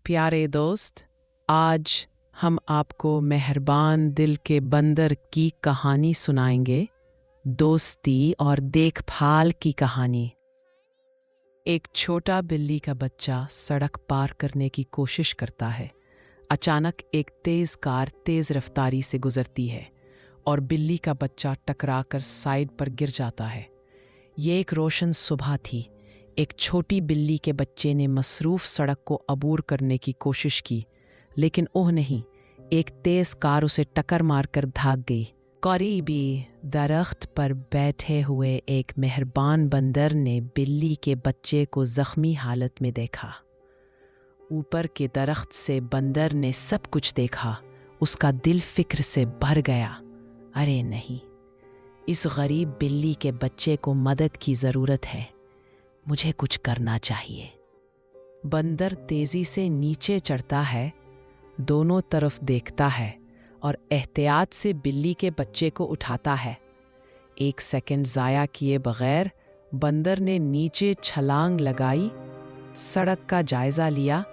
प्यारे दोस्त, आज हम आपको मेहरबान दिल के बंदर की कहानी सुनाएंगे। दोस्ती और देखभाल की कहानी। एक छोटा बिल्ली का बच्चा सड़क पार करने की कोशिश करता है। अचानक एक तेज कार तेज रफ्तारी से गुजरती है और बिल्ली का बच्चा टकराकर साइड पर गिर जाता है। ये एक रोशन सुबह थी। एक छोटी बिल्ली के बच्चे ने मसरूफ सड़क को अबूर करने की कोशिश की, लेकिन ओह नहीं, एक तेज कार उसे टक्कर मारकर भाग गई। करीबी दरख्त पर बैठे हुए एक मेहरबान बंदर ने बिल्ली के बच्चे को जख्मी हालत में देखा। ऊपर के दरख्त से बंदर ने सब कुछ देखा। उसका दिल फिक्र से भर गया। अरे नहीं, इस गरीब बिल्ली के बच्चे को मदद की ज़रूरत है। मुझे कुछ करना चाहिए। बंदर तेजी से नीचे चढ़ता है, दोनों तरफ देखता है और एहतियात से बिल्ली के बच्चे को उठाता है। 1 सेकंड ज़ाया किए बगैर बंदर ने नीचे छलांग लगाई, सड़क का जायज़ा लिया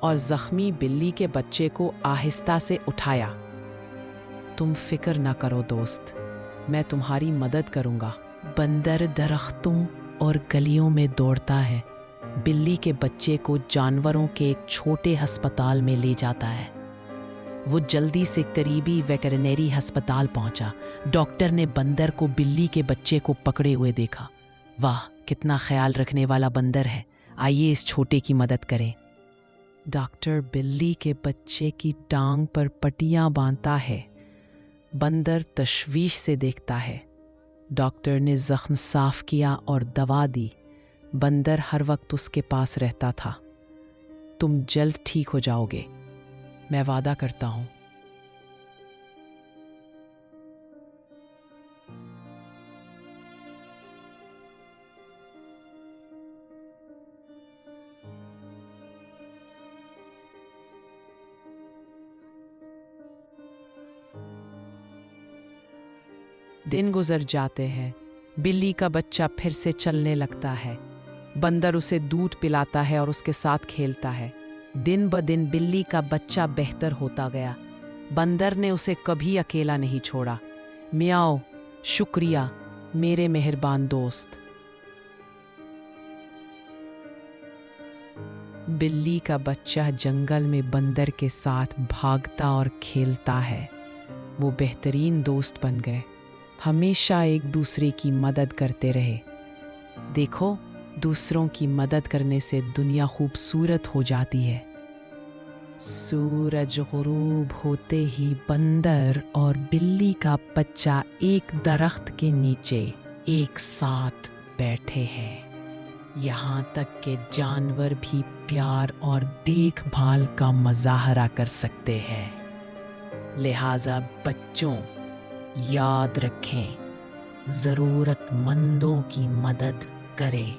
और ज़ख्मी बिल्ली के बच्चे को आहिस्ता से उठाया। तुम फिक्र ना करो दोस्त, मैं तुम्हारी मदद करूँगा। बंदर दरख्तों और गलियों में दौड़ता है, बिल्ली के बच्चे को जानवरों के एक छोटे अस्पताल में ले जाता है। वो जल्दी से करीबी वेटरनरी अस्पताल पहुंचा। डॉक्टर ने बंदर को बिल्ली के बच्चे को पकड़े हुए देखा। वाह, कितना ख्याल रखने वाला बंदर है। आइए इस छोटे की मदद करें। डॉक्टर बिल्ली के बच्चे की टांग पर पट्टियां बांधता है। बंदर तशवीश से देखता है। डॉक्टर ने जख्म साफ किया और दवा दी। बंदर हर वक्त उसके पास रहता था। तुम जल्द ठीक हो जाओगे, मैं वादा करता हूं। दिन गुजर जाते हैं। बिल्ली का बच्चा फिर से चलने लगता है। बंदर उसे दूध पिलाता है और उसके साथ खेलता है। दिन ब दिन बिल्ली का बच्चा बेहतर होता गया। बंदर ने उसे कभी अकेला नहीं छोड़ा। मियाओ, शुक्रिया मेरे मेहरबान दोस्त। बिल्ली का बच्चा जंगल में बंदर के साथ भागता और खेलता है। वो बेहतरीन दोस्त बन गए। हमेशा एक दूसरे की मदद करते रहे। देखो, दूसरों की मदद करने से दुनिया खूबसूरत हो जाती है। सूरज गुरूब होते ही बंदर और बिल्ली का बच्चा एक दरख्त के नीचे एक साथ बैठे हैं। यहाँ तक कि जानवर भी प्यार और देखभाल का मुजाहरा कर सकते हैं। लिहाजा बच्चों, याद रखें, ज़रूरतमंदों की मदद करें।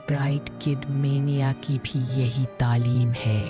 ब्राइट किड मेनिया की भी यही तालीम है।